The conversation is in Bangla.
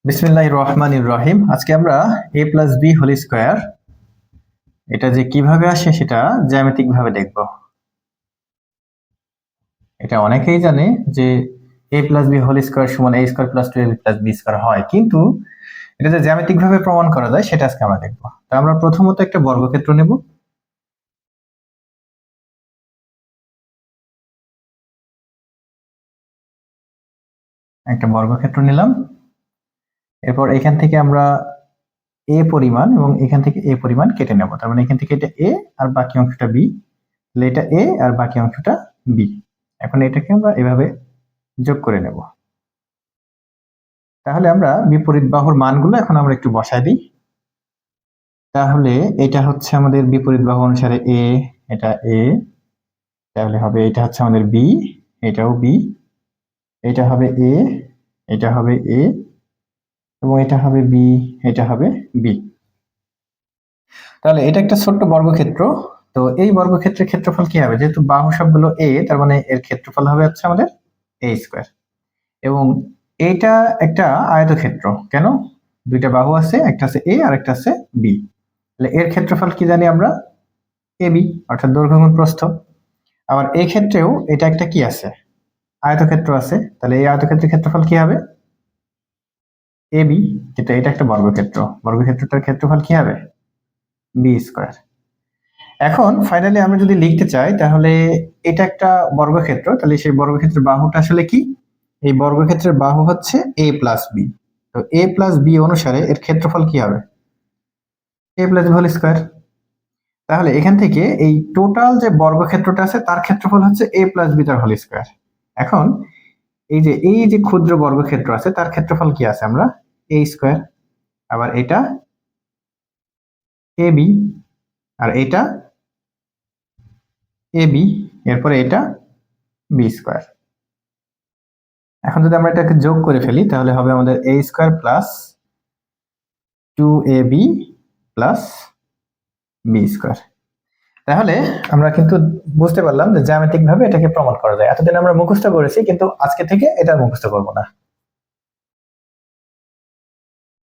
বিসমিল্লাহির রহমানির রহিম। আজকে আমরা a plus B whole square এটা যে কিভাবে আসে সেটা জ্যামিতিক ভাবে দেখব। এটা অনেকেই জানে যে a plus B whole square সমান a square plus 2ab plus B square হয়, কিন্তু এটা যে জ্যামিতিক ভাবে প্রমাণ করা যায় সেটা আজকে আমরা দেখব। তো আমরা প্রথমত একটা বর্গক্ষেত্র নেব। একটা বর্গক্ষেত্র নিলাম। এরপর এখান থেকে আমরা a পরিমাণ এবং এখান থেকে a পরিমাণ কেটে নেব। তার মানে এখান থেকে এটা a আর বাকি অংশটা b, তাহলে এটা a আর বাকি অংশটা b। এখন এটাকে আমরা এভাবে যোগ করে নেব। তাহলে আমরা বিপরীত বাহুর মানগুলো এখন আমরা একটু বসায় দিই। তাহলে এটা হচ্ছে আমাদের বিপরীত বাহু অনুসারে a, এটা a, তাহলে হবে এটা হচ্ছে আমাদের b, এটাও b, এটা হবে a, এটা হবে a, এবং এটা হবে b, এটা হবে b। তাহলে এটা একটা ছোট্ট বর্গক্ষেত্র। তো এই বর্গক্ষেত্রের ক্ষেত্রফল কি হবে? যেহেতু বাহু সবগুলো a, তার মানে এর ক্ষেত্রফল হবে হচ্ছে আমাদের a স্কোয়ার। এবং এটা একটা আয়তক্ষেত্র। কেন? দুইটা বাহু আছে, একটা আছে a আর একটা আছে b। তাহলে এর ক্ষেত্রফল কি জানি আমরা? ab, অর্থাৎ দৈর্ঘ্য গুণ প্রস্থ। আবার এই ক্ষেত্রেও এটা একটা কি আছে? আয়তক্ষেত্র আছে। তাহলে এই আয়তক্ষেত্রের ক্ষেত্রফল কি হবে? ab, কিন্তু এটা একটা বর্গক্ষেত্র। বর্গক্ষেত্রটার ক্ষেত্রফল কি হবে? b square. এখন ফাইনালি আমরা যদি লিখতে চাই তাহলে এটা একটা বর্গক্ষেত্র, তাহলে সেই বর্গক্ষেত্রের বাহুটা আসলে কি? এই বর্গক্ষেত্রের বাহু হচ্ছে a প্লাস b। তো a প্লাস b অনুসারে এর ক্ষেত্রফল কি হবে? a plus b whole square. তাহলে এখান থেকে এই টোটাল যে বর্গক্ষেত্রটা আছে তার ক্ষেত্রফল হচ্ছে a প্লাস b তার হোল স্কোয়ার। এখন এই যে ক্ষুদ্র বর্গক্ষেত্র আছে তার ক্ষেত্রফল কি আছে? আমরা a স্কোয়ার। আবার এটা ab, আর এটা ab, এরপরে এটা b স্কোয়ার। এখন যদি আমরা এটাকে যোগ করে ফেলি তাহলে হবে আমাদের a square plus 2ab plus b square. তাহলে আমরা কিন্তু বুঝতে পারলাম যে জ্যামিতিক ভাবে এটাকে প্রমাণ করা যায়। এতদিন আমরা মুখস্থ করেছি, কিন্তু আজকে থেকে এটা মুখস্থ করব না।